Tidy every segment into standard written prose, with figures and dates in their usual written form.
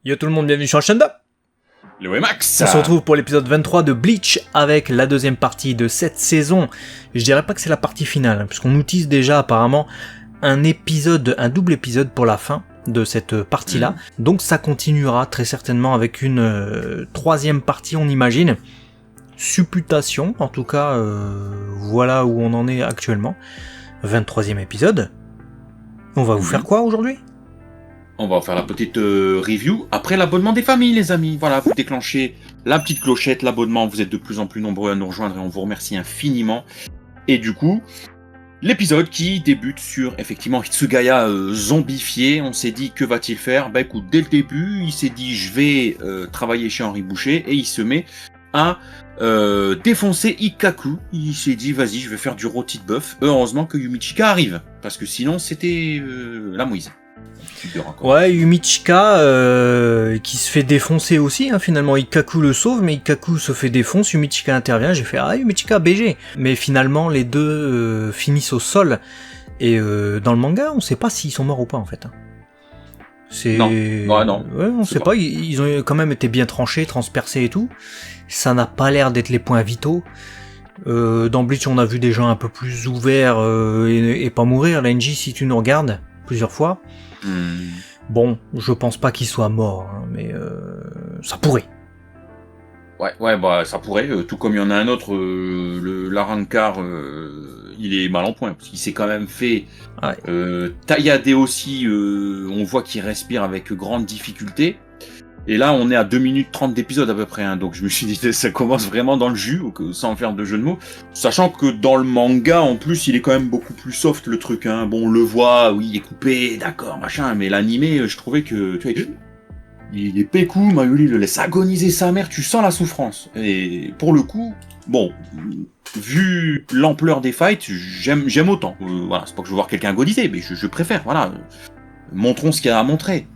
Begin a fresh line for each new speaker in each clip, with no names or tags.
Yo tout le monde, bienvenue sur la chaîne d'A.
Le Wemax.
On se retrouve pour l'épisode 23 de Bleach avec la deuxième partie de cette saison. Je dirais pas que c'est la partie finale, puisqu'on nous tease déjà apparemment un double épisode pour la fin de cette partie-là. Donc ça continuera très certainement avec une troisième partie, on imagine. Supputation, en tout cas, voilà où on en est actuellement. 23e épisode. On va vous faire quoi aujourd'hui ?
On va faire la petite review après l'abonnement des familles, les amis. Voilà, vous déclenchez la petite clochette, l'abonnement. Vous êtes de plus en plus nombreux à nous rejoindre et on vous remercie infiniment. Et du coup, l'épisode qui débute sur, effectivement, Hitsugaya zombifié. On s'est dit, que va-t-il faire ? Bah écoute, dès le début, il s'est dit, je vais travailler chez Henri Boucher. Et il se met à défoncer Ikkaku. Il s'est dit, vas-y, je vais faire du rôti de bœuf. Heureusement que Yumichika arrive. Parce que sinon, c'était la mouise.
Ouais, Yumichika qui se fait défoncer aussi, hein, finalement. Ikkaku le sauve, mais Ikkaku se fait défoncer, Yumichika intervient, j'ai fait « Ah, Yumichika, BG !» Mais finalement, les deux finissent au sol, et dans le manga, on sait pas s'ils sont morts ou pas, en fait.
Non.
Ouais, on sait pas, ils ont quand même été bien tranchés, transpercés et tout. Ça n'a pas l'air d'être les points vitaux. Dans Bleach, on a vu des gens un peu plus ouverts et pas mourir. Là, NJ, si tu nous regardes plusieurs fois... Bon, je pense pas qu'il soit mort, hein, mais ça pourrait.
Ouais, bah ça pourrait. Tout comme il y en a un autre, l'Arankar, il est mal en point parce qu'il s'est quand même fait taillader aussi. On voit qu'il respire avec grande difficulté. Et là, on est à 2 minutes 30 d'épisode à peu près, hein, donc je me suis dit ça commence vraiment dans le jus, sans faire de jeu de mots. Sachant que dans le manga, en plus, il est quand même beaucoup plus soft le truc. Hein. Bon, on le voit, oui, il est coupé, d'accord, machin, mais l'animé, je trouvais que, tu vois, il est pécou, Mayuri le laisse agoniser sa mère, tu sens la souffrance. Et pour le coup, bon, vu l'ampleur des fights, j'aime autant. Voilà, c'est pas que je veux voir quelqu'un agoniser, mais je préfère, voilà. Montrons ce qu'il y a à montrer.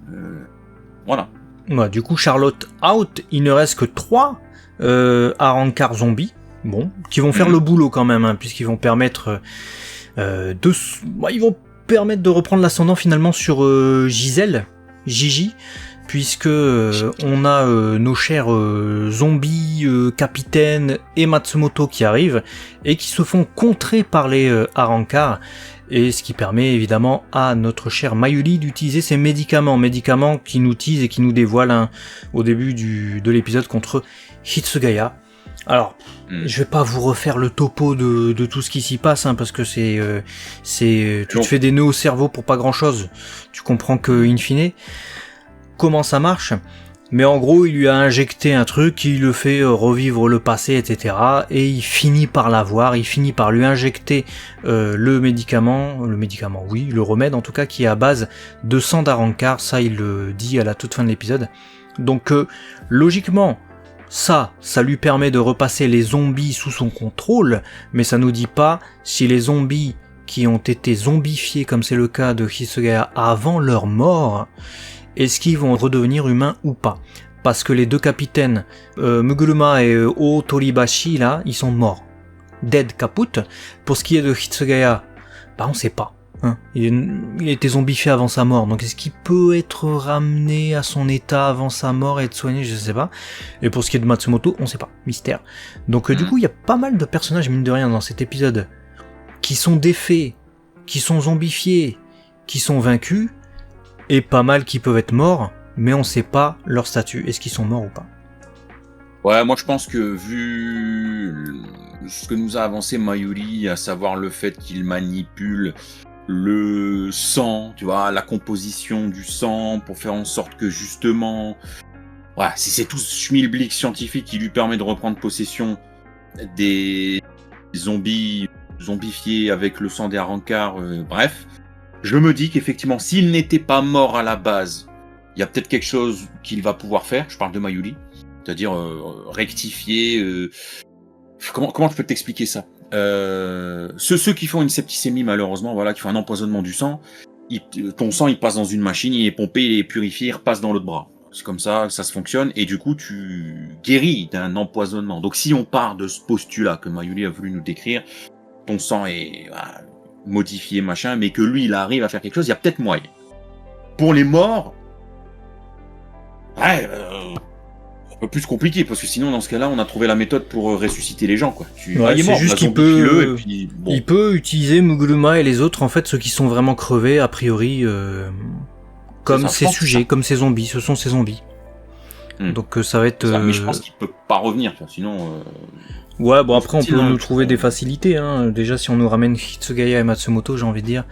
Voilà.
Ouais, du coup, Charlotte out, il ne reste que 3 Arrancar zombies, bon, qui vont faire le boulot quand même, hein, puisqu'ils vont permettre de reprendre l'ascendant finalement sur Gigi, puisque on a nos chers zombies, capitaine et Matsumoto qui arrivent et qui se font contrer par les Arrancar. Et ce qui permet évidemment à notre cher Mayuri d'utiliser ses médicaments qui nous teasent et qui nous dévoilent au début de l'épisode contre Hitsugaya. Alors, je vais pas vous refaire le topo de tout ce qui s'y passe, hein, parce que tu te fais des nœuds au cerveau pour pas grand chose. Tu comprends que, in fine, comment ça marche ? Mais en gros, il lui a injecté un truc qui le fait revivre le passé, etc. Et il finit par l'avoir, il finit par lui injecter le remède en tout cas, qui est à base de sang d'Arrancar, ça il le dit à la toute fin de l'épisode. Donc logiquement, ça lui permet de repasser les zombies sous son contrôle, mais ça nous dit pas si les zombies qui ont été zombifiés, comme c'est le cas de Hitsugaya avant leur mort, est-ce qu'ils vont redevenir humains ou pas ? Parce que les deux capitaines, Muguruma et Otoribashi, là, ils sont morts. Dead kaput. Pour ce qui est de Hitsugaya, bah on sait pas. Hein. Il était zombifié avant sa mort, donc est-ce qu'il peut être ramené à son état avant sa mort et être soigné ? Je sais pas. Et pour ce qui est de Matsumoto, on sait pas. Mystère. Donc du coup, il y a pas mal de personnages, mine de rien, dans cet épisode, qui sont défaits, qui sont zombifiés, qui sont vaincus, et pas mal qui peuvent être morts, mais on sait pas leur statut. Est-ce qu'ils sont morts ou pas ?
Ouais, moi je pense que vu ce que nous a avancé Mayuri, à savoir le fait qu'il manipule le sang, tu vois, la composition du sang, pour faire en sorte que justement, voilà, si c'est tout ce schmilblick scientifique qui lui permet de reprendre possession des zombies zombifiés avec le sang des Arrancar, bref... Je me dis qu'effectivement, s'il n'était pas mort à la base, il y a peut-être quelque chose qu'il va pouvoir faire. Je parle de Mayuri, c'est-à-dire rectifier. Comment je peux t'expliquer ça ? Ceux qui font une septicémie, malheureusement, voilà, qui font un empoisonnement du sang, ton sang il passe dans une machine, il est pompé, il est purifié, il repasse dans l'autre bras. C'est comme ça se fonctionne, et du coup tu guéris d'un empoisonnement. Donc si on part de ce postulat que Mayuri a voulu nous décrire, ton sang est modifié, machin, mais que lui, il arrive à faire quelque chose, il y a peut-être moyen. Pour les morts, Ouais, un peu plus compliqué, parce que sinon, dans ce cas-là, on a trouvé la méthode pour ressusciter les gens, quoi. Il est
c'est
mort,
juste
on a
qu'il
zombifié-le,
peut,
et puis, bon.
il peut utiliser Muguruma et les autres, en fait, ceux qui sont vraiment crevés, a priori, comme
ça,
ses sujets, comme ses zombies, ce sont ses zombies. Donc ça va être...
Mais je pense qu'il peut pas revenir, sinon...
Ouais, bon après on peut nous trouver des facilités, hein. Déjà si on nous ramène Hitsugaya et Matsumoto, j'ai envie de dire,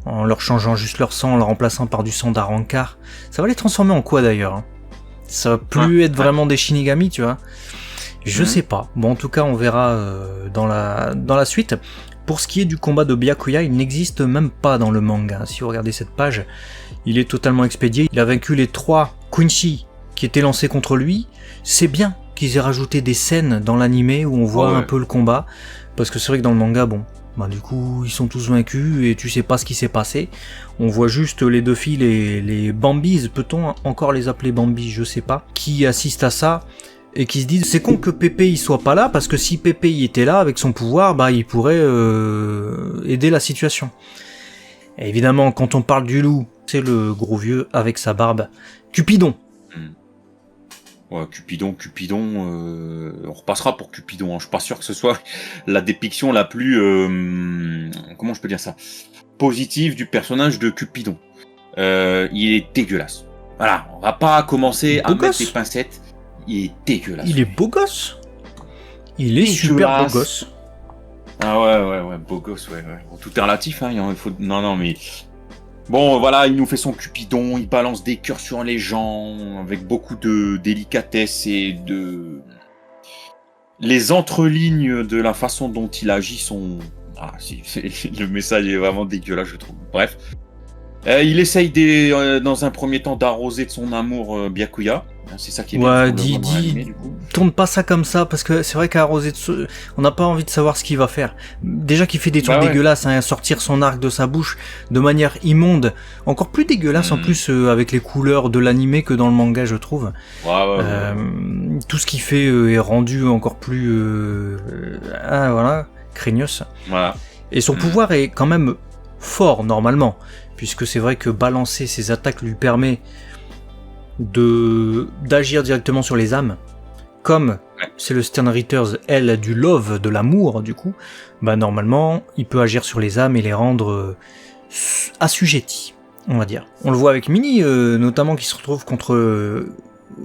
en leur changeant juste leur sang, en le remplaçant par du sang d'Arrancar, ça va les transformer en quoi d'ailleurs, hein? Ça va plus être vraiment des Shinigami, tu vois. Je sais pas. Bon, en tout cas, on verra dans la suite. Pour ce qui est du combat de Byakuya, il n'existe même pas dans le manga. Si vous regardez cette page, il est totalement expédié. Il a vaincu les 3 Quincy qui étaient lancés contre lui. C'est bien qu'ils aient rajouté des scènes dans l'animé où on voit un peu le combat. Parce que c'est vrai que dans le manga, bon, bah du coup, ils sont tous vaincus et tu sais pas ce qui s'est passé. On voit juste les 2 filles, les Bambis, peut-on encore les appeler Bambis, je sais pas, qui assistent à ça et qui se disent c'est con que Pépé il soit pas là parce que si Pépé il était là avec son pouvoir, bah il pourrait aider la situation. Et évidemment, quand on parle du loup, c'est le gros vieux avec sa barbe, Cupidon.
Ouais, Cupidon, on repassera pour Cupidon, hein. Je suis pas sûr que ce soit la dépiction la plus, comment je peux dire ça, positive du personnage de Cupidon. Il est dégueulasse. Voilà, on va pas commencer à mettre des pincettes. Il est dégueulasse.
Il est beau gosse. Il est super beau gosse.
Ah ouais, beau gosse, ouais. Bon, tout est relatif, hein. Il faut... Non, mais... Bon, voilà, il nous fait son Cupidon, il balance des cœurs sur les gens, avec beaucoup de délicatesse et de... Les entrelignes de la façon dont il agit sont... le message est vraiment dégueulasse, je trouve. Bref. Il essaye dans un premier temps d'arroser de son amour Byakuya. C'est ça qui est bien.
Ouais, tourne pas ça comme ça, parce que c'est vrai qu'à arroser on n'a pas envie de savoir ce qu'il va faire. Déjà qu'il fait des trucs dégueulasses, hein, sortir son arc de sa bouche de manière immonde, encore plus dégueulasse en plus avec les couleurs de l'animé que dans le manga, je trouve. Tout ce qu'il fait est rendu encore plus voilà, craignos. Voilà. Et son pouvoir est quand même fort normalement, puisque c'est vrai que balancer ses attaques lui permet d'agir directement sur les âmes, comme c'est le Sternritters, elle, du love, de l'amour, du coup, bah normalement, il peut agir sur les âmes et les rendre assujettis, on va dire. On le voit avec Mini, notamment, qui se retrouve contre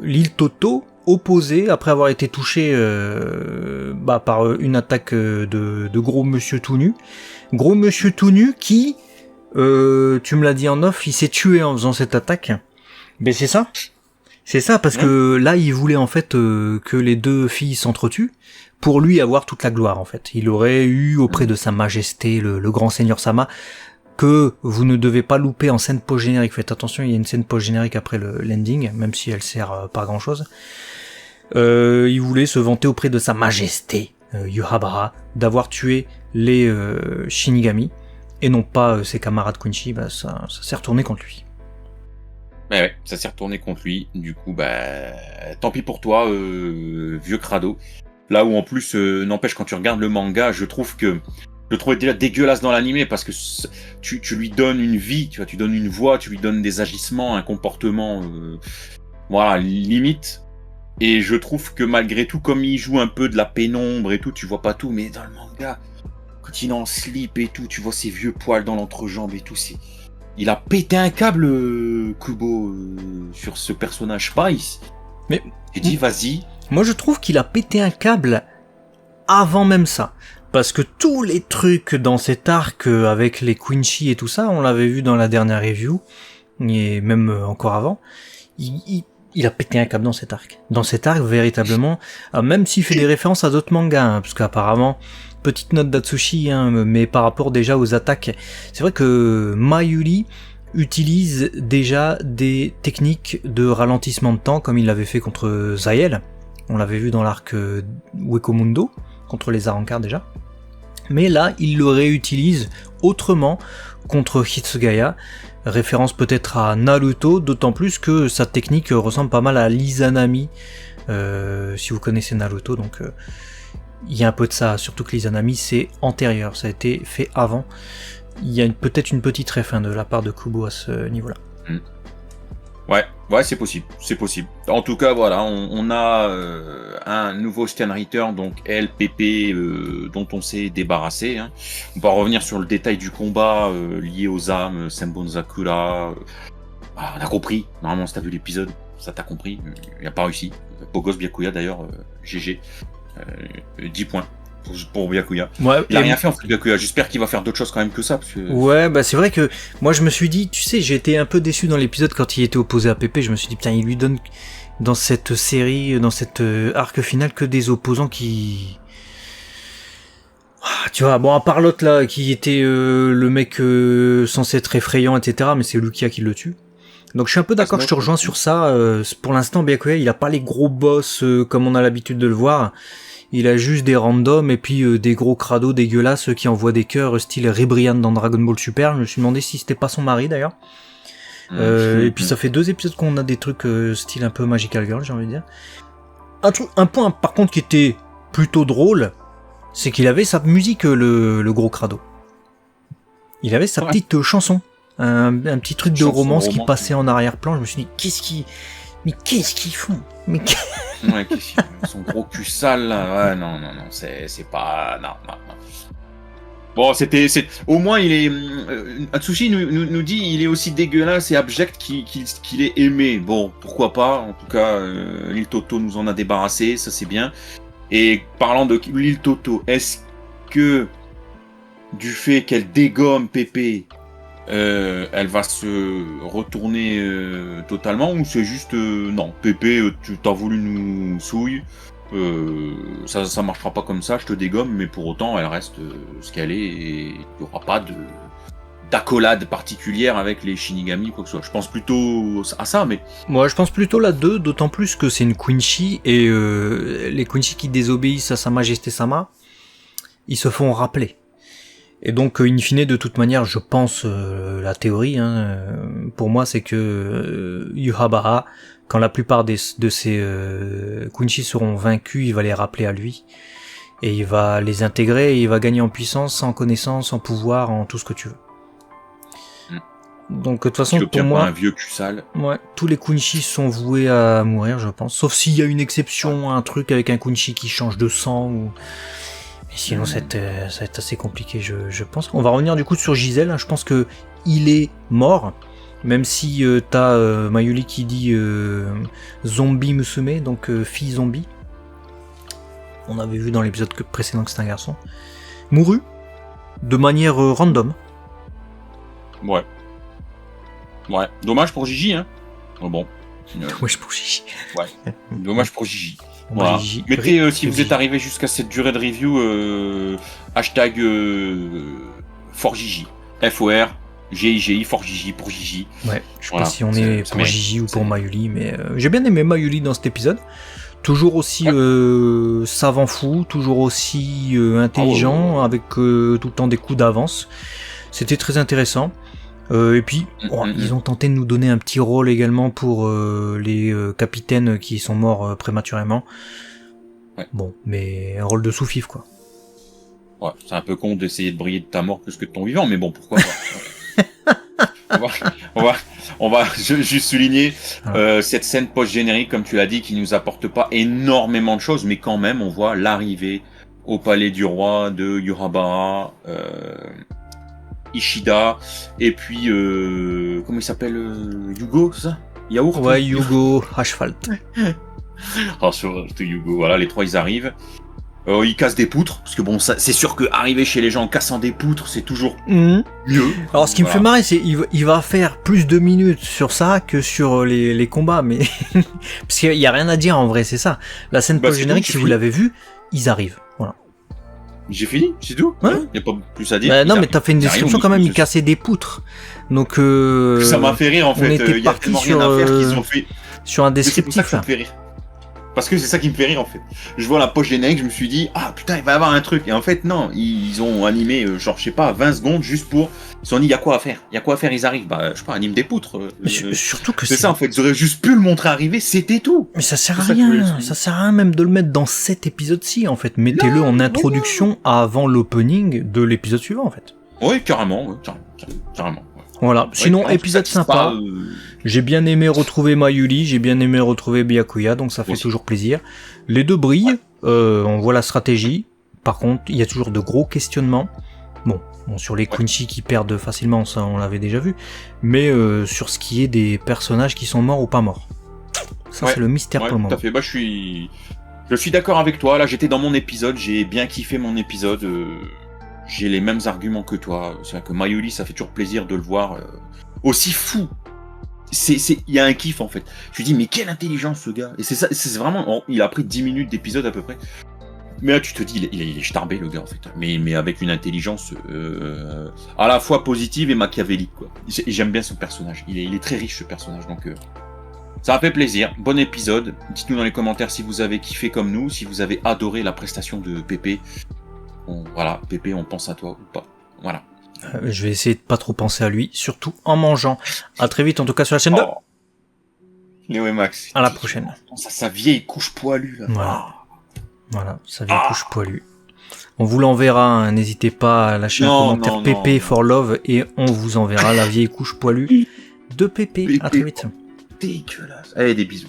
l'île Toto, opposée, après avoir été touché par une attaque de gros monsieur tout nu. Gros monsieur tout nu qui, tu me l'as dit en off, il s'est tué en faisant cette attaque. Ben c'est ça, parce que là il voulait en fait que les 2 filles s'entretuent pour lui avoir toute la gloire en fait. Il aurait eu auprès de sa majesté le grand seigneur Sama, que vous ne devez pas louper en scène post-générique. Faites attention, il y a une scène post-générique après l'ending, même si elle sert pas à grand chose. Il voulait se vanter auprès de sa majesté Yuhabara d'avoir tué les Shinigami et non pas ses camarades Quincy. Bah ça s'est retourné contre lui.
Ouais, ça s'est retourné contre lui. Du coup, tant pis pour toi, vieux crado. Là où en plus, n'empêche, quand tu regardes le manga, je trouve que je le trouvais déjà dégueulasse dans l'animé parce que tu lui donnes une vie, tu vois, tu donnes une voix, tu lui donnes des agissements, un comportement, voilà, limite. Et je trouve que malgré tout, comme il joue un peu de la pénombre et tout, tu vois pas tout, mais dans le manga, quand il est en slip et tout, tu vois ses vieux poils dans l'entrejambe et tout, il a pété un câble, Kubo, sur ce personnage. Pas ici. Mais j'ai dit, vas-y.
Moi, je trouve qu'il a pété un câble avant même ça. Parce que tous les trucs dans cet arc avec les Quincy et tout ça, on l'avait vu dans la dernière review, et même encore avant, il a pété un câble dans cet arc. Dans cet arc, véritablement, même s'il fait des références à d'autres mangas, hein, parce qu'apparemment... Petite note d'Atsushi, hein, mais par rapport déjà aux attaques, c'est vrai que Mayuri utilise déjà des techniques de ralentissement de temps, comme il l'avait fait contre Zael. On l'avait vu dans l'arc Wekomundo, contre les Arrancar déjà. Mais là, il le réutilise autrement contre Hitsugaya, référence peut-être à Naruto, d'autant plus que sa technique ressemble pas mal à l'Izanami, si vous connaissez Naruto, donc... il y a un peu de ça, surtout que l'Izanami c'est antérieur, ça a été fait avant. Il y a peut-être une petite ref de la part de Kubo à ce niveau-là.
Ouais, c'est possible. En tout cas, voilà, on a un nouveau scan reader, donc LPP, dont on s'est débarrassé. Hein. On va revenir sur le détail du combat lié aux âmes, Senbon Zakura. On a compris. Normalement, si t'as vu l'épisode, ça t'a compris. Il a pas réussi. Beau gosse Byakuya d'ailleurs, GG. 10 points. Pour Byakuya.
Ouais,
il a rien fait en fait Byakuya, j'espère qu'il va faire d'autres choses quand même que ça. Parce que...
Ouais, bah c'est vrai que moi je me suis dit, tu sais, j'ai été un peu déçu dans l'épisode quand il était opposé à Pépé, je me suis dit putain, il lui donne dans cette série, dans cette arc final que des opposants qui... Tu vois, bon à part l'autre là, qui était le mec censé être effrayant, etc., mais c'est Lukia qui le tue. Donc je suis un peu d'accord, je te rejoins sur ça, pour l'instant Byakuya il a pas les gros boss comme on a l'habitude de le voir. Il a juste des randoms et puis des gros crados dégueulasses qui envoient des cœurs style Ribrian dans Dragon Ball Super. Je me suis demandé si c'était pas son mari d'ailleurs. Et puis ça fait 2 épisodes qu'on a des trucs style un peu Magical Girl, j'ai envie de dire. Un point par contre qui était plutôt drôle, c'est qu'il avait sa musique, le gros crado. Il avait sa petite chanson, un petit truc de romance qui passait en arrière-plan. Je me suis dit, qu'est-ce qu'ils font?
Ouais, son gros cul sale là. Ouais, non, c'est pas. Non. Bon, au moins il est. Atsushi nous dit il est aussi dégueulasse et abject qu'il est aimé. Bon, pourquoi pas. En tout cas, l'île Toto nous en a débarrassé, ça c'est bien. Et parlant de l'île Toto, est-ce que du fait qu'elle dégomme Pépé, elle va se retourner totalement, ou c'est juste non, Pépé, tu t'as voulu nous souille, ça marchera pas comme ça, je te dégomme, mais pour autant elle reste ce qu'elle est et il n'y aura pas d'accolade particulière avec les Shinigami, quoi que ce soit. Je pense plutôt à ça, mais...
Moi je pense plutôt la 2, d'autant plus que c'est une Quincy, et les Quincy qui désobéissent à Sa Majesté Sama, ils se font rappeler. Et donc, in fine, de toute manière, je pense, la théorie, pour moi, c'est que Yubaba, quand la plupart de ces Quincy seront vaincus, il va les rappeler à lui. Et il va les intégrer, et il va gagner en puissance, en connaissance, en pouvoir, en tout ce que tu veux. Donc, de toute façon, pour moi...
un vieux cul sale.
Ouais, tous les Quincy sont voués à mourir, je pense. Sauf s'il y a une exception, un truc avec un Quincy qui change de sang, ou... Et sinon, ça va être assez compliqué, je pense. On va revenir du coup sur Giselle. Je pense que il est mort, même si t'as Mayuri qui dit zombie Musume, donc fille zombie. On avait vu dans l'épisode précédent que c'est un garçon. Mouru, de manière random.
Ouais. Dommage pour Gigi, hein. Bon.
Dommage pour Gigi.
Ouais. Dommage pour Gigi. Voilà. Mettez, si vous êtes arrivé jusqu'à cette durée de review, hashtag ForGigi. FOR, GIGI, ForGigi pour Gigi.
Ouais, je sais pas si on est pour Gigi ou pour Mayuri, mais j'ai bien aimé Mayuri dans cet épisode. Toujours aussi savant fou, toujours aussi intelligent, avec tout le temps des coups d'avance. C'était très intéressant. Et puis, ils ont tenté de nous donner un petit rôle également pour les capitaines qui sont morts prématurément. Ouais. Bon, mais un rôle de sous-fif, quoi.
Ouais, c'est un peu con d'essayer de briller de ta mort plus que de ton vivant, mais bon, pourquoi pas. on va juste souligner cette scène post-générique, comme tu l'as dit, qui nous apporte pas énormément de choses, mais quand même, on voit l'arrivée au palais du roi de Yubaba, Ishida, et puis comment il s'appelle, Yugo, c'est ça? Yaourt?
Ouais, Yugo, Asphalt.
Yugo, voilà, les trois ils arrivent. Ils cassent des poutres, parce que bon, ça, c'est sûr que arriver chez les gens en cassant des poutres, c'est toujours mieux.
Alors ce qui me fait marrer, c'est il va faire plus de minutes sur ça que sur les combats, mais parce qu'il y a rien à dire en vrai, c'est ça. La scène post-générique, si vous l'avez vu, ils arrivent. Voilà.
J'ai fini, c'est tout.
Ouais.
Y a pas plus à dire.
Bah, non, mais t'as fait une description quand même, ils cassaient des poutres. Donc
ça m'a fait rire en fait.
On était parti sur
rien à faire qu'ils ont fait.
Sur un descriptif là.
Parce que c'est ça qui me fait rire en fait. Je vois la poche générique, je me suis dit ah putain il va y avoir un truc, et en fait non, ils ont animé genre je sais pas 20 secondes juste pour, ils se sont dit il y a quoi à faire, ils arrivent, bah je sais pas, anime des poutres.
Surtout que
c'est ça en fait, ils auraient juste pu le montrer arriver, c'était tout.
Mais ça sert à rien, ça sert à rien même de le mettre dans cet épisode-ci en fait, mettez-le en introduction avant l'opening de l'épisode suivant en fait.
Oui carrément, carrément.
Voilà. Sinon,
Ouais,
épisode
ça,
sympa. J'ai bien aimé retrouver Mayuri, j'ai bien aimé retrouver Byakuya, donc ça fait
Aussi.
toujours plaisir. Les deux brillent, on voit la stratégie. Par contre, il y a toujours de gros questionnements. Bon, sur les Quincy qui perdent facilement, ça on l'avait déjà vu. Mais sur ce qui est des personnages qui sont morts ou pas morts. Ça c'est le mystère pour le moment.
Tout à fait. Bah, je suis d'accord avec toi. Là, j'étais dans mon épisode, j'ai bien kiffé mon épisode. J'ai les mêmes arguments que toi. C'est vrai que Mayuri, ça fait toujours plaisir de le voir aussi fou. Il y a un kiff en fait. Je me dis mais quelle intelligence ce gars. Et c'est ça, c'est vraiment. Il a pris 10 minutes d'épisode à peu près. Mais là tu te dis il est starbé le gars en fait. Mais avec une intelligence à la fois positive et machiavélique quoi. J'aime bien son personnage. Il est très riche ce personnage donc. Ça a fait plaisir, bon épisode. Dites-nous dans les commentaires si vous avez kiffé comme nous, si vous avez adoré la prestation de Pépé. Voilà, Pépé, on pense à toi ou pas. Voilà.
Je vais essayer de pas trop penser à lui, surtout en mangeant. À très vite en tout cas sur la chaîne 2.
Léo et Max.
À la prochaine.
Sa vieille couche poilue là.
Voilà, sa vieille couche poilue. On vous l'enverra, hein. N'hésitez pas à lâcher un commentaire Pépé for love et on vous enverra la vieille couche poilue de Pépé. À très vite.
Dégueulasse. Allez, des bisous.